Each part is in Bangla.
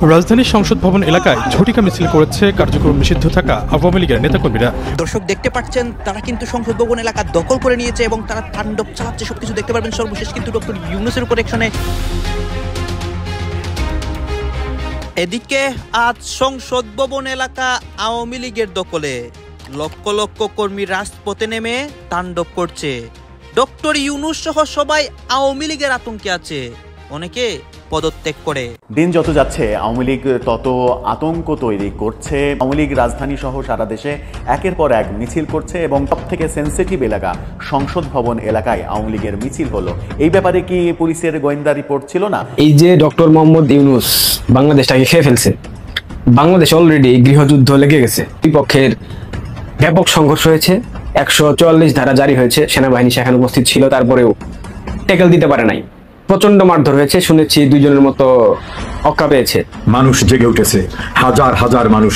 রাজধানীর সংসদ ভবন এলাকায় ঝটিকা মিছিল করেছে কার্যক্রম নিষিদ্ধ থাকা আওয়ামী লীগের নেতাকর্মীরা। দর্শক দেখতে পাচ্ছেন তারা কিন্তু সংসদ ভবন এলাকা দখল করে নিয়েছে এবং তারা তাণ্ডব চালাচ্ছে, সবকিছু দেখতে পারবেন। সর্বশেষ কিন্তু ডক্টর ইউনূসের উপর অ্যাকশনে। এদিকে আজ সংসদ ভবন এলাকা আওয়ামী লীগের দখলে, লক্ষ লক্ষ কর্মী রাজপথে নেমে তাণ্ডব করছে। ডক্টর ইউনূস সহ সবাই আওয়ামী লীগের আতঙ্কে আছে, অনেকে পদত্যাগ করে। দিন যত যাচ্ছে আওয়ামী লীগ তত আতঙ্ক তৈরি করছে। আওয়ামী লীগ রাজধানী সহ সারা দেশে একের পর এক মিছিল করছে এবং সব থেকে সেন্সিটিভ এলাকা সংসদ ভবন এলাকায় আওয়ামী লীগের মিছিল হলো। এই ব্যাপারে কি পুলিশের গোয়েন্দা রিপোর্ট ছিল না? এই যে ডক্টর মোহাম্মদ ইউনূস বাংলাদেশটাকে খেয়ে ফেলছে, বাংলাদেশ অলরেডি গৃহযুদ্ধ লেগে গেছে, দুই পক্ষের ব্যাপক সংঘর্ষ হয়েছে, 144 ধারা জারি হয়েছে, সেনাবাহিনী সেখানে উপস্থিত ছিল, তারপরেও ট্যাকেল দিতে পারে নাই, প্রচন্ড মারধর হয়েছে, শুনেছি 2 জনের মতো অক্কা পেয়েছে। মানুষ জেগে উঠেছে, হাজার হাজার মানুষ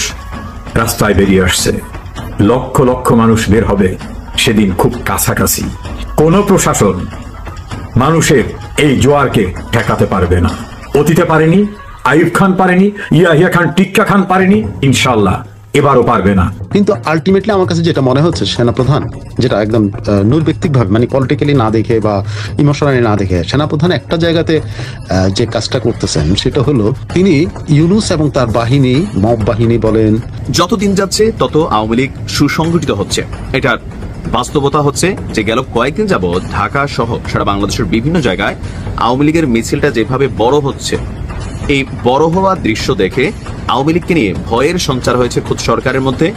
রাস্তায় বেরিয়ে আসছে, লক্ষ লক্ষ মানুষ বের হবে সেদিন খুব কাছাকাছি। কোন প্রশাসন মানুষের এই জোয়ারকে ঠেকাতে পারবে না। অতীতে পারেনি, আইয়ুব খান পারেনি, ইয়াহিয়া খান, টিক্কা খান পারেনি, ইনশাল্লাহ এবারও পারবে না। কিন্তু আলটিমেটলি আমার কাছে যেটা মনে হচ্ছে, সেনাপ্রধান যেটা একদম নৈর্ব্যক্তিকভাবে মানে পলিটিক্যালি না দেখে বা ইমোশনালি না দেখে, সেনাপ্রধান একটা জায়গাতে যে কাজটা করতেছেন সেটা হলো তিনি ইউনূস এবং তার বাহিনী, মব বাহিনী বলেন, যতদিন যাচ্ছে তত আওয়ামী লীগ সুসংগঠিত হচ্ছে। এটার বাস্তবতা হচ্ছে যে গেল কয়েকদিন যাবৎ ঢাকা সহ সারা বাংলাদেশের বিভিন্ন জায়গায় আওয়ামী লীগের মিছিলটা যেভাবে বড় হচ্ছে, এই বড় হওয়ার দৃশ্য দেখে আওয়ামী লীগকে নিয়ে ভয়ের সঞ্চার হয়েছে খোদ সরকারের মধ্যে,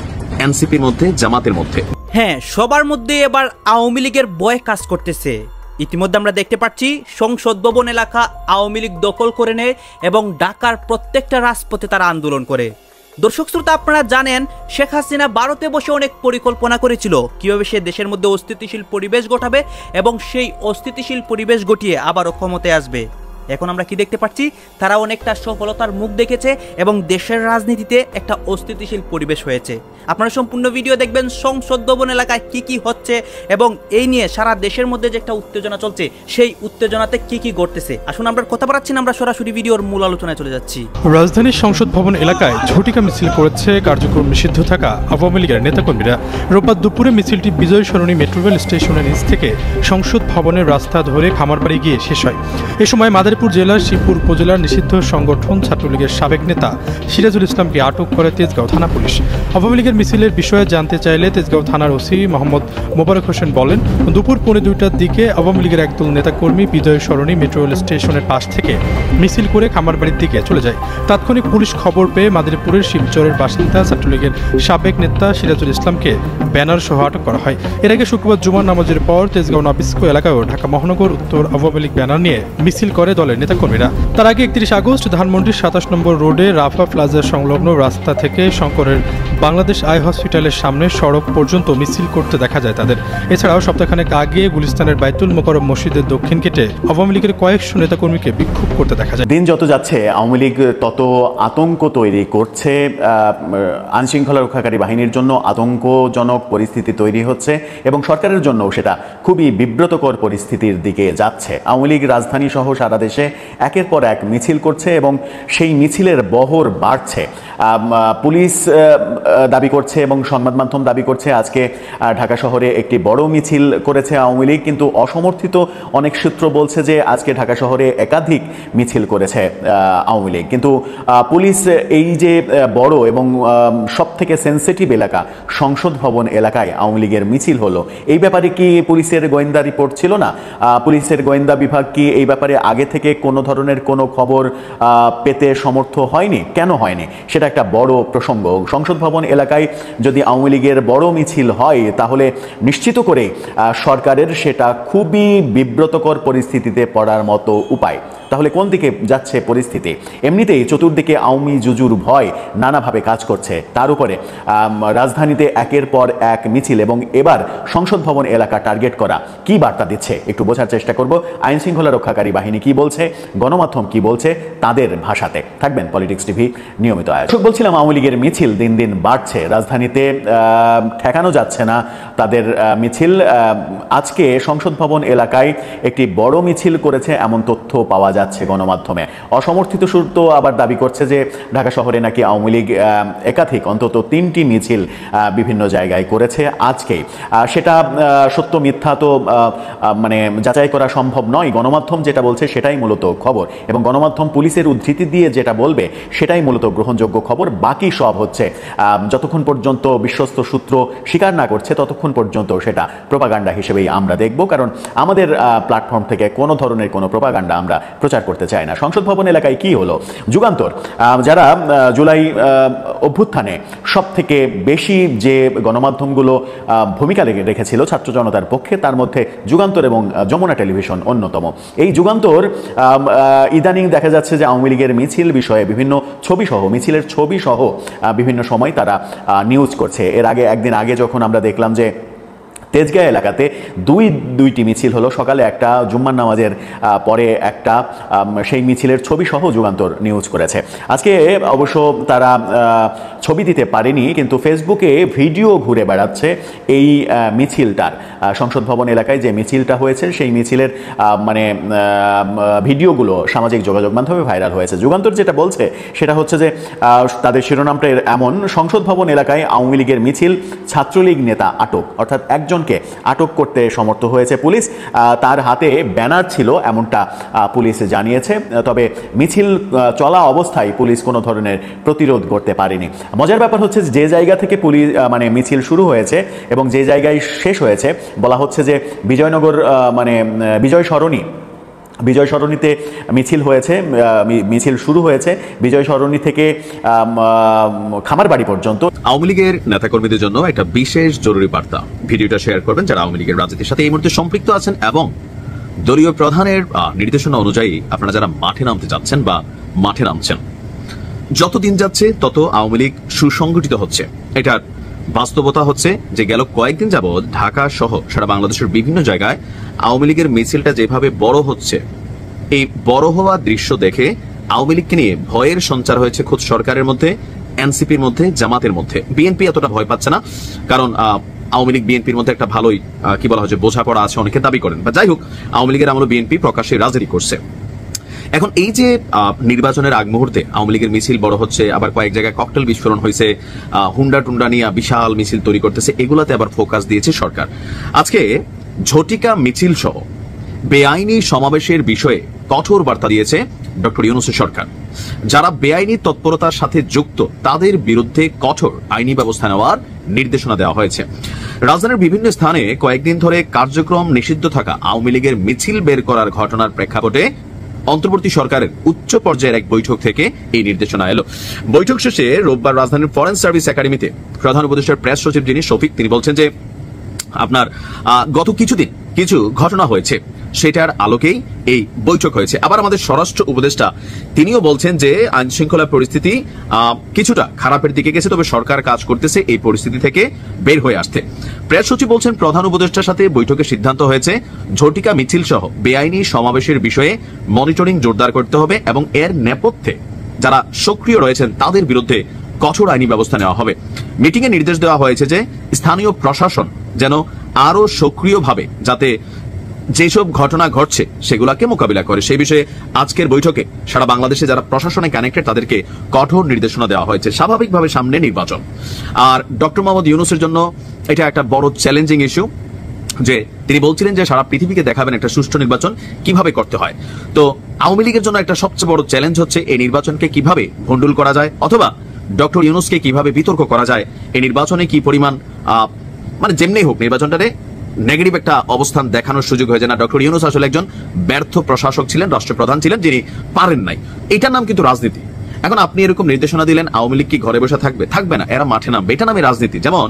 এনসিপির মধ্যে, জামাতের মধ্যে। হ্যাঁ, সবার মধ্যে এবার আওয়ামী লীগের ভয় কাজ করতেছে। ইতিমধ্যে আমরা দেখতে পাচ্ছি সংসদ ভবন এলাকা আওয়ামী লীগ দখল করে নেয় এবং ঢাকার প্রত্যেকটা রাজপথে তারা আন্দোলন করে। দর্শক শ্রোতা, আপনারা জানেন শেখ হাসিনা ভারতে বসে অনেক পরিকল্পনা করেছিল কিভাবে সে দেশের মধ্যে অস্থিতিশীল পরিবেশ ঘটাবে এবং সেই অস্থিতিশীল পরিবেশ ঘটিয়ে আবারও ক্ষমতায় আসবে। এখন আমরা কি দেখতে পাচ্ছি, তারা অনেকটা সফলতার মুখ দেখেছে এবং দেশের রাজনীতিতে একটা অস্থিতিশীল পরিবেশ হয়েছে। আপনারা সম্পূর্ণ ভিডিও দেখবেন সংসদ ভবন এলাকায় কি কি হচ্ছে এবং এই নিয়ে সারা দেশের মধ্যে যে একটা উত্তেজনা চলছে, সেই উত্তেজনাতে কি কি ঘটতেছে। আসুন আমরা কথা বলাচ্ছি না, আমরা সরাসরি ভিডিওর মূল আলোচনায় চলে যাচ্ছি। রাজধানীর সংসদ ভবন এলাকায় ঝটিকা মিছিল করেছে কার্যক্রম নিষিদ্ধ থাকা আওয়ামী লীগের নেতাকর্মীরা। রোববার দুপুরে মিছিলটি বিজয় সরণি মেট্রো রেল স্টেশনের নিচ থেকে সংসদ ভবনের রাস্তা ধরে খামারবাড়ি গিয়ে শেষ হয়। এ সময় মাদারীপুর জেলার শিবপুর উপজেলার নিষিদ্ধ সংগঠন ছাত্রলীগের সাবেক নেতা সিরাজুল ইসলামকে আটক করে তেজগাঁও থানা পুলিশ। আওয়ামী লীগের মিছিলের বিষয়ে জানতে চাইলে তেজগাঁও থানার ওসি মোহাম্মদ মোবারক হোসেন বলেন, দুপুর 2:45টার দিকে আওয়ামী লীগের একদল নেতাকর্মী বিজয় সরণি মেট্রো রেল স্টেশনের পাশ থেকে মিছিল করে খামারবাড়ির দিকে চলে যায়। তাৎক্ষণিক পুলিশ খবর পেয়ে মাদারীপুরের শিবচরের বাসিন্দা ছাত্রলীগের সাবেক নেতা সিরাজুল ইসলামকে ব্যানার সহ আটক করা হয়। এর আগে শুক্রবার জুমার নামাজের পর তেজগাঁও নাবিস্কো এলাকায়ও ঢাকা মহানগর উত্তর আওয়ামী লীগ ব্যানার নিয়ে মিছিল করে দলের নেতাকর্মীরা। তার আগে 31 আগস্ট ধানমন্ডির 27 নম্বর রোডে রাফা প্লাজা সংলগ্ন রাস্তা থেকে শঙ্করের বাংলাদেশ আই হসপিটালের সামনে সড়ক পর্যন্ত মিছিল করতে দেখা যায় তাদের। এছাড়াও সপ্তাহখানেক আগে গুলিস্তানের বাইতুল মোকাররম মসজিদের দক্ষিণ গেটে আওয়ামী লীগের কয়েকশো নেতাকর্মীকে বিক্ষোভ করতে দেখা যায়। দিন যত যাচ্ছে আওয়ামী লীগ তত আতঙ্ক তৈরি করছে। আইনশৃঙ্খলা রক্ষাকারী বাহিনীর জন্য আতঙ্কজনক পরিস্থিতি তৈরি হচ্ছে এবং সরকারের জন্য সেটা খুবই বিব্রতকর পরিস্থিতির দিকে যাচ্ছে। আওয়ামী লীগ রাজধানী সহ সারা দেশে একের পর এক মিছিল করছে এবং সেই মিছিলের বহর বাড়ছে। পুলিশ দাবি করছে এবং সংবাদ মাধ্যম দাবি করছে আজকে ঢাকা শহরে একটি বড় মিছিল করেছে আওয়ামী লীগ, কিন্তু অসমর্থিত অনেক সূত্র বলছে যে আজকে ঢাকা শহরে একাধিক মিছিল করেছে আওয়ামী লীগ। কিন্তু পুলিশ এই যে বড় এবং সব থেকে সেন্সিটিভ এলাকা সংসদ ভবন এলাকায় আওয়ামী লীগের মিছিল হলো, এই ব্যাপারে কি পুলিশের গোয়েন্দা রিপোর্ট ছিল না? পুলিশের গোয়েন্দা বিভাগ কি এই ব্যাপারে আগে থেকে কোনো ধরনের কোনো খবর পেতে সমর্থ হয়নি? কেন হয়নি সেটা একটা বড় প্রসঙ্গ। সংসদ ভবন এলাকায় যদি আওয়ামী লীগের বড় মিছিল হয় তাহলে নিশ্চিত করে সরকারের সেটা খুবই বিব্রতকর পরিস্থিতিতে পড়ার মতো উপায়। তাহলে কোন দিকে যাচ্ছে পরিস্থিতি? এমনিতেই চতুর্দিকে আওয়ামী জুজুর ভয় নানাভাবে কাজ করছে, তার উপরে রাজধানীতে একের পর এক মিছিল এবং এবার সংসদ ভবন এলাকা টার্গেট করা কি বার্তা দিচ্ছে একটু বোঝার চেষ্টা করব। আইন শৃঙ্খলা রক্ষাকারী বাহিনী কি বলছে, গণমাধ্যম কি বলছে, তাদের ভাষাতে থাকবেন পলিটিক্স টিভি নিয়মিত আয়োজক। বলছিলাম আওয়ামী লীগের মিছিল দিন দিন বাড়ছে, রাজধানীতে ঠেকানো যাচ্ছে না তাদের মিছিল। আজকে সংসদ ভবন এলাকায় একটি বড় মিছিল করেছে এমন তথ্য পাওয়া যাচ্ছে। যাচ্ছে গণমাধ্যমে। অসমর্থিত সুর তো আবার দাবি করছে যে ঢাকা শহরে নাকি আওয়ামী লীগ একাধিক অন্তত 3টি মিছিল বিভিন্ন জায়গায় করেছে আজকেই। সেটা সত্য মিথ্যা তো মানে যাচাই করা সম্ভব নয়। গণমাধ্যম যেটা বলছে সেটাই মূলত খবর, এবং গণমাধ্যম পুলিশের উদ্ধৃতি দিয়ে যেটা বলবে সেটাই মূলত গ্রহণযোগ্য খবর। বাকি সব হচ্ছে যতক্ষণ পর্যন্ত বিশ্বস্ত সূত্র স্বীকার না করছে ততক্ষণ পর্যন্ত সেটা প্রোপাগান্ডা হিসেবেই আমরা দেখব, কারণ আমাদের প্ল্যাটফর্ম থেকে কোনো ধরনের কোনো প্রোপাগান্ডা আমরা প্রচার করতে চাই না। সংসদ ভবন এলাকায় কি হলো? যুগান্তর যারা জুলাই অভ্যুত্থানে সব থেকে বেশি যে গণমাধ্যমগুলো ভূমিকা রেখেছিল ছাত্র জনতার পক্ষে, তার মধ্যে যুগান্তর এবং যমুনা টেলিভিশন অন্যতম। এই যুগান্তর ইদানিং দেখা যাচ্ছে যে আওয়ামী লীগের মিছিল বিষয়ে বিভিন্ন ছবি সহ, মিছিলের ছবি সহ বিভিন্ন সময় তারা নিউজ করছে। এর আগে একদিন আগে যখন আমরা দেখলাম যে তেজগাঁ এলাকাতে দুইটি মিছিল হলো, সকালে একটা, জুম্মার নামাজের পরে একটা, সেই মিছিলের ছবি সহ যুগান্তর নিউজ করেছে। আজকে অবশ্য তারা ছবি দিতে পারেনি, কিন্তু ফেসবুকে ভিডিও ঘুরে বেড়াচ্ছে এই মিছিলটার। সংসদ ভবন এলাকায় যে মিছিলটা হয়েছে সেই মিছিলের মানে ভিডিওগুলো সামাজিক যোগাযোগ মাধ্যমে ভাইরাল হয়েছে। যুগান্তর যেটা বলছে সেটা হচ্ছে যে তাদের শিরোনামটা এমন: সংসদ ভবন এলাকায় আওয়ামী লীগের মিছিল, ছাত্রলীগ নেতা আটক। অর্থাৎ একজনকে আটক করতে সমর্থ হয়েছে পুলিশ। তার হাতে ব্যানার ছিল এমনটা পুলিশ জানিয়েছে, তবে মিছিল চলা অবস্থায় পুলিশ কোনো ধরনের প্রতিরোধ করতে পারেনি। মজার ব্যাপার হচ্ছে যে জায়গা থেকে পুলিশ মানে মিছিল শুরু হয়েছে এবং যে জায়গায় শেষ হয়েছে বলা হচ্ছে যে বিজয়নগর মানে বিজয় সরণিতে মিছিল হয়েছে, মিছিল শুরু হয়েছে বিজয় সরণি থেকে খামারবাড়ি পর্যন্ত। আওয়ামী লীগের নেতাকর্মীদের জন্য একটা বিশেষ জরুরি বার্তা, ভিডিওটা শেয়ার করবেন যারা আওয়ামী লীগের রাজনীতির সাথে এই মুহূর্তে সম্পৃক্ত আছেন এবং দলীয় প্রধানের নির্দেশনা অনুযায়ী আপনারা যারা মাঠে নামতে যাচ্ছেন বা মাঠে নামছেন। যত দিন যাচ্ছে তত আওয়ামী লীগ সুসংগঠিত হচ্ছে। এটার বাস্তবতা হচ্ছে যে গেল কয়েকদিন যাবৎ ঢাকা সহ সারা বাংলাদেশের বিভিন্ন জায়গায় আওয়ামী লীগের মিছিলটা যেভাবে বড় হচ্ছে, এই বড় হওয়া দৃশ্য দেখে আওয়ামী লীগকে নিয়ে ভয়ের সঞ্চার হয়েছে খোদ সরকারের মধ্যে, এনসিপির মধ্যে, জামাতের মধ্যে। বিএনপি এতটা ভয় পাচ্ছে না, কারণ আওয়ামী লীগ বিএনপির মধ্যে একটা ভালোই কি বলা হচ্ছে বোঝাপড়া আছে, অনেকে দাবি করেন। বা যাই হোক, আওয়ামী লীগের আমলে বিএনপি প্রকাশ্যে রাজনীতি করছে। এখন এই যে নির্বাচনের আগ মুহূর্তে আওয়ামী লীগের মিছিল বড় হচ্ছে, আবার কয়েক জায়গায় ককটেল বিস্ফোরণ হয়েছে, হুন্ডা টুন্ডা নিয়ে বিশাল মিছিল তৈরি করতেছে, এগুলাতে আবার ফোকাস দিয়েছে সরকার। আজকে ঝটিকা মিছিল সহ বেআইনি সমাবেশের বিষয়ে কঠোর বার্তা দিয়েছে ডক্টর ইউনূসের সরকার। যারা বেআইনি তৎপরতার সাথে যুক্ত তাদের বিরুদ্ধে কঠোর আইনি ব্যবস্থা নেওয়ার নির্দেশনা দেওয়া হয়েছে। রাজধানীর বিভিন্ন স্থানে কয়েকদিন ধরে কার্যক্রম নিষিদ্ধ থাকা আওয়ামী লীগের মিছিল বের করার ঘটনার প্রেক্ষাপটে অন্তর্বর্তী সরকারের উচ্চ পর্যায়ের এক বৈঠক থেকে এই নির্দেশনা এলো। বৈঠক শেষে রোববার রাজধানীর ফরেন সার্ভিস একাডেমিতে প্রধান উপদেষ্টার প্রেস সচিব যিনি শফিক, তিনি বলছেন যে আপনার গত কিছুদিন কিছু ঘটনা হয়েছে, সেটার আলোকেই এই বৈঠক হয়েছে। আবার আমাদের স্বরাষ্ট্র উপদেষ্টা তিনিও বলছেন যে আইন শৃঙ্খলা পরিস্থিতি কিছুটা খারাপের দিকে গেছে, তবে সরকার কাজ করতেছে এই পরিস্থিতি থেকে বের হয়ে আসতে। প্রেস সচিব বলছেন প্রধান উপদেষ্টার সাথে বৈঠকে সিদ্ধান্ত হয়েছে ঝটিকা মিছিল সহ বেআইনি সমাবেশের বিষয়ে মনিটরিং জোরদার করতে হবে এবং এর নেপথ্যে যারা সক্রিয় রয়েছেন তাদের বিরুদ্ধে কঠোর আইনি ব্যবস্থা নেওয়া হবে। মিটিং এ নির্দেশ দেওয়া হয়েছে যে স্থানীয় প্রশাসন যেন আরো সক্রিয়ভাবে যাতে যেসব ঘটনা ঘটছে সেগুলাকে মোকাবিলা করে, সেই বিষয়ে আজকের বৈঠকে সারা বাংলাদেশে যারা প্রশাসনে কানেক্টেড তাদেরকে কঠোর নির্দেশনা দেওয়া হয়েছে। স্বাভাবিকভাবে সামনে নির্বাচন, আর ডক্টর মোহাম্মদ ইউনূসের জন্য এটা একটা বড় চ্যালেঞ্জিং ইস্যু যে তিনি বলছিলেন যে সারা পৃথিবীকে দেখাবেন একটা সুষ্ঠু নির্বাচন কিভাবে করতে হয়। তো আওয়ামী লীগের জন্য একটা সবচেয়ে বড় চ্যালেঞ্জ হচ্ছে এই নির্বাচনকে কিভাবে ভণ্ডুল করা যায়, অথবা ডক্টর ইউনূসকে কিভাবে বিতর্ক করা যায়। এই নির্বাচনে কি পরিমাণ মানে যেমনি হোক নির্বাচনটারে নেগেটিভ একটা অবস্থান দেখানোর সুযোগ হয়েছে না। ডক্টর ইউনূস আসলে একজন ব্যর্থ প্রশাসক ছিলেন, রাষ্ট্রপ্রধান ছিলেন, যিনি পারেন নাই। এটার নাম কিন্তু রাজনীতি। এখন আপনি এরকম নির্দেশনা দিলেন, আওয়ামী লীগ কি ঘরে বসে থাকবে? থাকবে না, এরা মাঠে নামবে। এটা নামে রাজনীতি। যেমন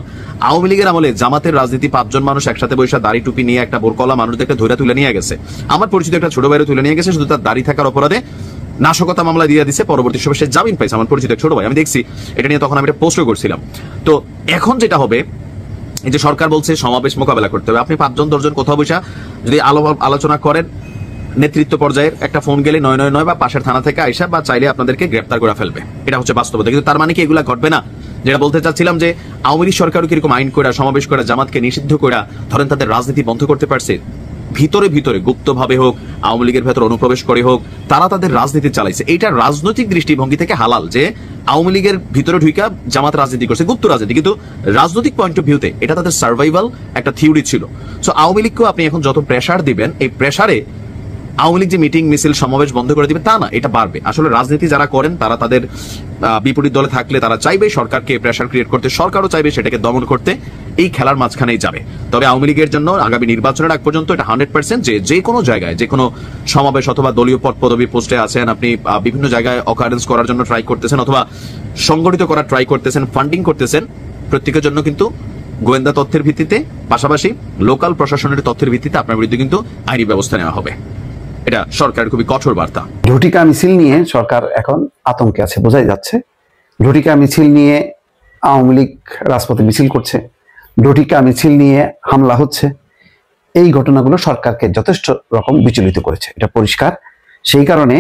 আওয়ামী লীগের আমলে জামাতের রাজনীতি 5 জন মানুষ একসাথে বসে দাড়ি টুপি নিয়ে একটা বোরকলা মানুষদেরকে ধরে তুলে নিয়ে গেছে। আমার পরিচিত একটা ছোট ভাইরে তুলে নিয়ে গেছে, শুধু তার দাড়ি থাকার অপরাধে নাশকতা মামলা দিয়ে দিচ্ছে, পরবর্তী সময় সে জামিন পাইছে। আমার পরিচিত ছোট ভাই, আমি দেখছি এটা নিয়ে, তখন আমি এটা পোস্টও করছিলাম। তো এখন যেটা হবে, এই যে সরকার বলছে সমাবেশ মোকাবেলা করতে হবে, আপনি 5 জন 10 জন কোথাও বসে যদি আলোচনা করেন, নেতৃত্ব পর্যায়ের একটা ফোন গেলে 999 বা পাশের থানা থেকে আইসা বা চাইলে আপনাদেরকে গ্রেপ্তার করে ফেলবে। এটা হচ্ছে বাস্তবতা। কিন্তু তার মানে কি এগুলা ঘটবে না? যেটা বলতে চাচ্ছিলাম যে আওয়ামী লীগ সরকারও কিরকম আইন করে সমাবেশ করে জামাতকে নিষিদ্ধ করে ধরেন তাদের রাজনীতি বন্ধ করতে পারছে। ভিতরে ভিতরে গুপ্তভাবে হোক, আওয়ামী লীগের ভেতর অনুপ্রবেশ করে হোক, তারা তাদের রাজনীতি চালাইছে। এটা রাজনৈতিক দৃষ্টিভঙ্গি থেকে হালাল যে আওয়ামী লীগের ভিতরে ঢুইকা জামাত রাজনীতি করছে, গুপ্ত রাজনীতি, কিন্তু রাজনৈতিক পয়েন্ট অফ ভিউতে এটা তাদের সার্ভাইভাল একটা থিওরি ছিল। সো আওয়ামী লীগকেও আপনি এখন যত প্রেসার দিবেন, এই প্রেসারে আওয়ামী লীগ যে মিটিং মিছিল সমাবেশ বন্ধ করে দিবে তা না, এটা বাড়বে। আসলে রাজনীতি যারা করেন তারা তাদের বিপরীত দলে থাকলে তারা চাইবে সরকারকে প্রেসার ক্রিয়েট করতে, সরকারও চাইবে সেটাকে দমন করতে, এই খেলার মাঝখানেই যাবে। তবে আওয়ামী লীগের জন্য আগামী নির্বাচনের আগ পর্যন্ত এটা 100% যে কোনো জায়গায় যে কোনো সমাবেশ অথবা দলীয় পদ পদবি পোস্টে আছেন, আপনি বিভিন্ন জায়গায় অকারেন্স করার জন্য ট্রাই করতেছেন অথবা সংগঠিত করার ট্রাই করতেছেন, ফান্ডিং করতেছেন, প্রত্যেকের জন্য কিন্তু গোয়েন্দা তথ্যের ভিত্তিতে পাশাপাশি লোকাল প্রশাসনের তথ্যের ভিত্তিতে আপনার বিরুদ্ধে কিন্তু আইনি ব্যবস্থা নেওয়া হবে। এটা সরকারের খুবই কঠোর বার্তা। ঝটিকা মিছিল নিয়ে সরকার এখন আতঙ্কে আছে, বোঝাই যাচ্ছে। ঝটিকা মিছিল নিয়ে আওয়ামী লীগ রাজপথে মিছিল করছে, ঝটিকা মিছিল নিয়ে হামলা হচ্ছে, এই ঘটনাগুলো সরকারকে যথেষ্ট রকম বিচলিত করেছে, এটা পরিষ্কার। সেই কারণে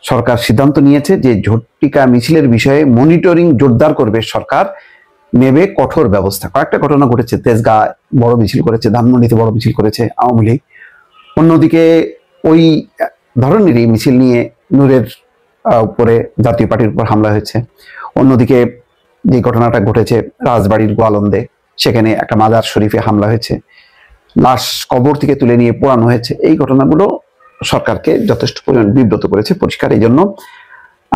সরকার সিদ্ধান্ত নিয়েছে যে ঝটিকা মিছিলের বিষয়ে মনিটরিং জোরদার করবে সরকার, নেবে কঠোর ব্যবস্থা। কয়েকটা ঘটনা ঘটেছে, তেজগাঁ বড় মিছিল করেছে, ধানমন্ডিতে বড় মিছিল করেছে আওয়ামী লীগ। অন্যদিকে ওই ধরনেরই মিছিল নিয়ে নূরের উপরে জাতীয় পার্টির উপর হামলা হয়েছে। অন্যদিকে যে ঘটনাটা ঘটেছে রাজবাড়ির গোয়ালন্দে, সেখানে একটা মাজার শরীফে হামলা হয়েছে, লাশ কবর থেকে তুলে নিয়ে পোড়ানো হয়েছে। এই ঘটনাগুলো সরকারকে যথেষ্ট পরিমাণ বিব্রত করেছে, পরিষ্কার। এই জন্য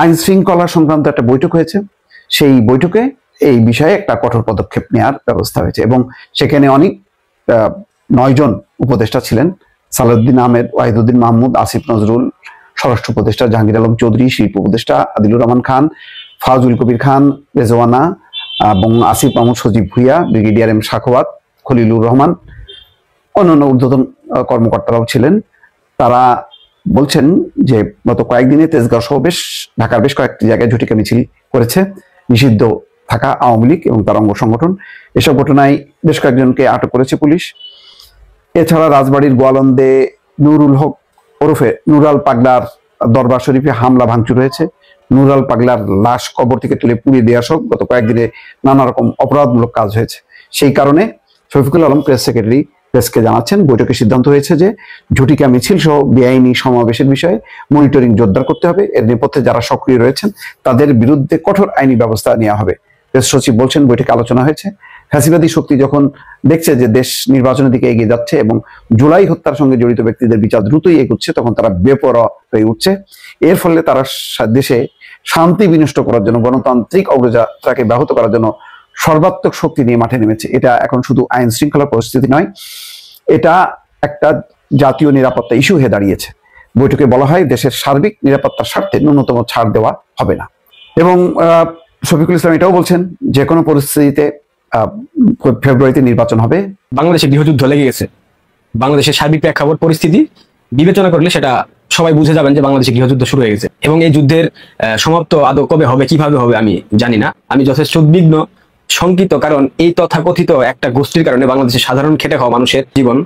আইন শৃঙ্খলা সংক্রান্ত একটা বৈঠক হয়েছে, সেই বৈঠকে এই বিষয়ে একটা কঠোর পদক্ষেপ নেওয়ার ব্যবস্থা হয়েছে এবং সেখানে অনেক 9 জন উপদেষ্টা ছিলেন। সালাউদ্দিন আহমেদ, ওয়াহিদুদ্দিন মাহমুদ, আসিফ নজরুল, স্বরাষ্ট্র উপদেষ্টা জাহাঙ্গীর আলম চৌধুরী, শিল্প উপদেষ্টা আদিলুর রহমান খান, ফাজুল কবির খান, রেজওয়ানা এবং আসিফ মাহমুদ, সজীব ভুইয়া, ব্রিগেডিয়ার এম শাখওয়াত, খলিলুর রহমান, অন্যান্য ঊর্ধ্বতন কর্মকর্তারাও ছিলেন। তারা বলছেন যে গত কয়েকদিনে তেজগাঁও সহ ঢাকার বেশ কয়েকটি জায়গায় ঝটিকা মিছিল করেছে নিষিদ্ধ থাকা আওয়ামী লীগ এবং তার অঙ্গ সংগঠন। এসব ঘটনায় বেশ কয়েকজনকে আটক করেছে পুলিশ। এছাড়া রাজবাড়ির গোয়ালন্দে নুরুল হক ওরফে নুরাল পাগলার দরবার শরীফে হামলা ভাঙচুর হয়েছে। নুরাল পাগলার লাশ কবর থেকে তুলে পুড়িয়ে দেওয়া সহ গত কয়েকদিনে নানা রকম অপরাধমূলক কাজ হয়েছে। সেই কারণে শফিকুল আলম প্রেস সেক্রেটারি প্রেসকে জানাচ্ছেন, বৈঠকে সিদ্ধান্ত হয়েছে যে ঝটিকা মিছিল সহ বেআইনি সমাবেশের বিষয়ে মনিটরিং জোরদার করতে হবে। এর নেপথ্যে যারা সক্রিয় রয়েছেন তাদের বিরুদ্ধে কঠোর আইনি ব্যবস্থা নেওয়া হবে। প্রেস সচিব বলছেন, বৈঠকে আলোচনা হয়েছে, ফ্যাসিবাদী শক্তি যখন দেখছে যে দেশ নির্বাচনের দিকে এগিয়ে যাচ্ছে এবং জুলাই হত্যার সঙ্গে জড়িত ব্যক্তিদের বিচার দ্রুতই এগোচ্ছে, তখন তারা বেপরোয়া হয়ে উঠছে। এর ফলে তারা দেশে শান্তি বিনষ্ট করার জন্য, গণতান্ত্রিক অগ্রযাত্রাকে ব্যাহত করার জন্য সর্বাত্মক শক্তি নিয়ে মাঠে নেমেছে। এটা এখন শুধু আইন শৃঙ্খলা পরিস্থিতি নয়, এটা একটা জাতীয় নিরাপত্তা ইস্যু হয়ে দাঁড়িয়েছে। বৈঠকে বলা হয়, দেশের সার্বিক নিরাপত্তার স্বার্থে ন্যূনতম ছাড় দেওয়া হবে না। এবং শফিকুল ইসলাম এটাও বলছেন, যে কোনো পরিস্থিতিতে ফেব্রুয়ারিতে নির্বাচন হবে। বাংলাদেশে গৃহযুদ্ধ লেগে গেছে। বাংলাদেশের সার্বিক প্রেক্ষাপট পরিস্থিতি বিবেচনা করলে সেটা সবাই বুঝে যাবেন যে বাংলাদেশে গৃহযুদ্ধ শুরু হয়ে গেছে এবং এই যুদ্ধের সমাপ্ত আদৌ কবে হবে, কিভাবে হবে আমি জানি না। আমি যথেষ্ট উদ্বিগ্ন, শঙ্কিত, কারণ এই তথাকথিত একটা গোষ্ঠীর কারণে বাংলাদেশের সাধারণ খেটে খাওয়া মানুষের জীবন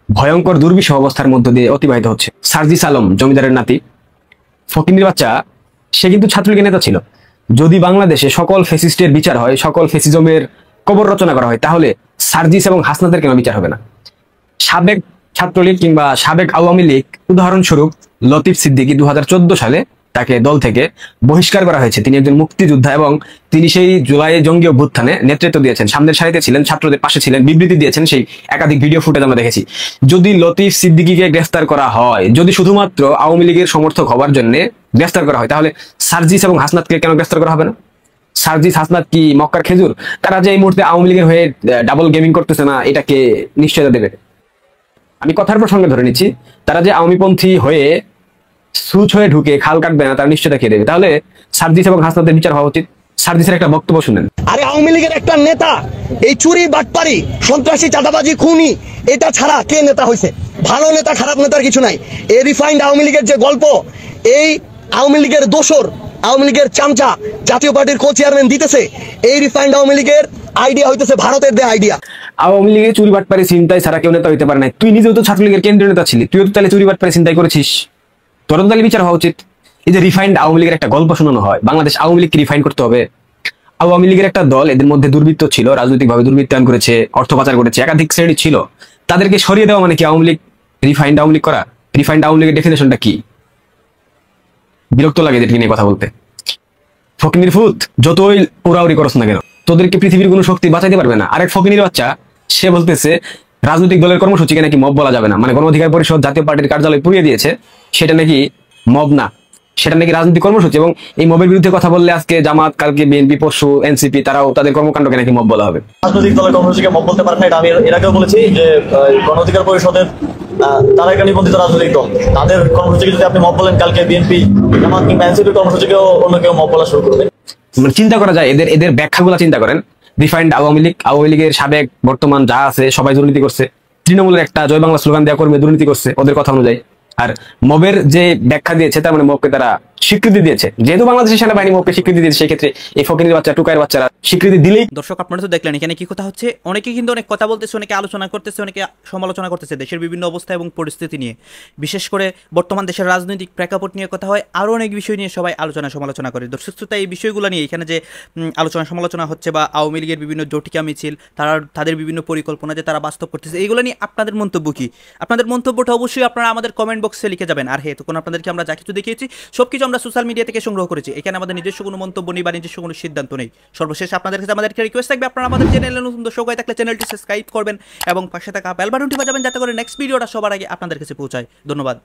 ভয়ঙ্কর দুর্বিষহ অবস্থার মধ্য দিয়ে অতিবাহিত হচ্ছে। সার্জিস আলম, জমিদারের নাতি, ফকিন্নির বাচ্চা, সে কিন্তু ছাত্রলীগের নেতা ছিল। যদি বাংলাদেশে সকল ফ্যাসিস্টের বিচার হয়, সকল ফ্যাসিজমের কবর রচনা করা হয়, তাহলে সার্জিস এবং হাসনাতের কেন বিচার হবে না? সাবেক ছাত্রলীগ কিংবা সাবেক আওয়ামী লীগ, উদাহরণস্বরূপ লতিফ সিদ্দিকী 2014 সালে তাকে দল থেকে বহিষ্কার করা হয়েছে। তিনি একজন মুক্তিযোদ্ধা এবং তিনি সেই জুলাই জঙ্গি অভ্যুত্থানে নেতৃত্ব দিয়েছেন, সামনের সারিতে ছিলেন, ছাত্রদের পাশে ছিলেন, বিবৃতি দিয়েছেন। সেই একাধিক ভিডিও ফুটেজ আমরা দেখেছি। যদি লতিফ সিদ্দিকীকে গ্রেফতার করা হয়, যদি শুধুমাত্র আওয়ামী লীগের সমর্থক হওয়ার জন্য গ্রেফতার করা হয়, তাহলে সার্জিস এবং হাসনাতকে কেন গ্রেফতার করা হবে না? সার্জিস, হাসনাত কি মক্কার খেজুর? তারা যে এই মুহূর্তে আওয়ামী লীগের হয়ে ডাবল গেমিং করতেছে না, এটাকে নিশ্চয়তা দেবে? আমি কথার প্রসঙ্গে ধরে নিচ্ছি, তারা যে আওয়ামীপন্থী হয়ে সুচ হয়ে ঢুকে খাল কাটবে না, তার নিশ্চয়তা খেয়ে দেবে। তাহলে সার্জিস এবং হাসনাতের বিচার হওয়া উচিত। সার্জিসের একটা বক্তব্য শুনেন। আরে আওয়ামী লীগের একটা নেতা এই চুরি, বাটপারি, সন্ত্রাসী, চাঁদাবাজি, খুনি, এটা ছাড়া কে নেতা হয়েছে? ভালো নেতা, খারাপ নেতার কিছু নাই। এই রিফাইন্ড আওয়ামী লীগের যে গল্প, এই আওয়ামী লীগের দোসর, আওয়ামী লীগের চামচা, জাতীয় পার্টির কো চেয়ারম্যান দিতেছে, এই রিফাইন্ড আওয়ামী লীগের আইডিয়া হইতেছে ভারতের দেয়া আইডিয়া। আওয়ামী লীগের চুরি বাটপারি চিন্তাই ছাড়া কেউ নেতা হইতে পারে না। তুই নিজেও তো ছাত্রলীগের কেন্দ্রীয় নেতা ছিলি, তুইও তো তাহলে চুরি বাটপারি চিন্তাই করেছিস, তোর তো তাহলে বিচার হওয়া উচিত। এই যে রিফাইন্ড আওয়ামী লীগের একটা গল্প শোনানো হয়, বাংলাদেশ আওয়ামী লীগকে রিফাইন করতে হবে। আওয়ামী লীগের একটা দল, এদের মধ্যে দুর্বৃত্ত ছিল, রাজনৈতিকভাবে দুর্বৃত্তায়ন করেছে, অর্থ পাচার করেছে, একাধিক শ্রেণী ছিল। তাদেরকে সরিয়ে দেওয়া মানে কি আওয়ামী লীগ রিফাইন্ড আওয়ামী লীগ করা? রিফাইন্ড আওয়ামী লীগের ডেফিনেশনটা কি? বিরক্ত লাগে এদেরকে নিয়ে কথা বলতে। ফকিনির ফুত যতই ওরাউরি করছ না কেন, তোদেরকে পৃথিবীর কোনো শক্তি বাঁচাইতে পারবে না। আরেক ফকিনির বাচ্চা সে বলতেছে রাজনৈতিক দলের কর্মসূচিকে নাকি মব বলা যাবে না, মানে গণ অধিকার পরিষদ জাতীয় পার্টির কার্যালয় পুড়িয়ে দিয়েছে, সেটা নাকি মব না, সেটা নাকি রাজনৈতিক কর্মসূচি। এবং এই মবের বিরুদ্ধে কথা বললে আজকে জামাত, কালকে বিএনপি, পরশু এনসিপি, তারাও তাদের কর্মকাণ্ডকে নাকি মব বলা হবে। রাজনৈতিক দলের কর্মসূচিকে মব বলতে পারে না, এটা আমি এর আগেও বলেছি যে গণ অধিকার পরিষদের তারা একটা নিবন্ধিত রাজনৈতিক দল, তাদের কর্মসূচিকে যদি আপনি মব বলেন, কালকে বিএনপি, জামাত কিংবা এনসিপির কর্মসূচিকেও অন্য কেউ মব বলা শুরু করবে। মানে চিন্তা করা যায়, এদের ব্যাখ্যাগুলো চিন্তা করেন। রিফাইন্ড আওয়ামী লীগের সাবেক বর্তমান যা আছে সবাই দুর্নীতি করছে। তৃণমূলের একটা জয় বাংলা স্লোগান দেওয়া কর্মী দুর্নীতি করছে ওদের কথা অনুযায়ী। আর মবের যে ব্যাখ্যা দিয়েছে তার মানে মবকে তারা স্বীকৃতি দিয়েছে। যেহেতু বাংলাদেশের সেনাবাহিনী মবকে স্বীকৃতি দিয়েছে, সেই ক্ষেত্রে এই ফকিনের বাচ্চা, টুকাইয়ের বাচ্চারা স্বীকৃতি দিলেই। দর্শক আপনারা তো দেখলেন এখানে কি কথা হচ্ছে। অনেকে কিন্তু অনেক কথা বলতেছে, অনেকে আলোচনা করতেছে, অনেকে সমালোচনা করতেছে দেশের বিভিন্ন অবস্থা এবং পরিস্থিতি নিয়ে। বিশেষ করে বর্তমান দেশের রাজনৈতিক প্রেক্ষাপট নিয়ে কথা হয়, আরও অনেক বিষয় নিয়ে সবাই আলোচনা সমালোচনা করে। দর্শক শ্রোতা, এই বিষয়গুলো নিয়ে এখানে যে আলোচনা সমালোচনা হচ্ছে বা আওয়ামী লীগের বিভিন্ন জটিকা মিছিল, তাদের বিভিন্ন পরিকল্পনা যে তারা বাস্তব করতেছে, এইগুলো নিয়ে আপনাদের মন্তব্য কি? আপনাদের মন্তব্যটা অবশ্যই আপনারা আমাদের কমেন্ট বক্সে লিখে যাবেন। আর হ্যাঁ, তখন আপনাদেরকে আমরা যা কিছু দেখিয়েছি সবকিছু আমরা সোশ্যাল মিডিয়া থেকে সংগ্রহ করেছি। এখানে আমাদের নিজস্ব কোনো মন্তব্য নেই বা নিজস্ব কোনো সিদ্ধান্ত নেই। সর্বশেষ আপনাদের কাছে আমাদের একটা রিকোয়েস্ট থাকবে, আপনারা আমাদের চ্যানেলে নতুন দর্শক হয়ে থাকলে চ্যানেলটি সাবস্ক্রাইব করবেন এবং পাশে থাকা বেল বাটনটি বাজাবেন যাতে করে নেক্সট ভিডিওটা সবার আগে আপনাদের কাছে পৌঁছায়। ধন্যবাদ।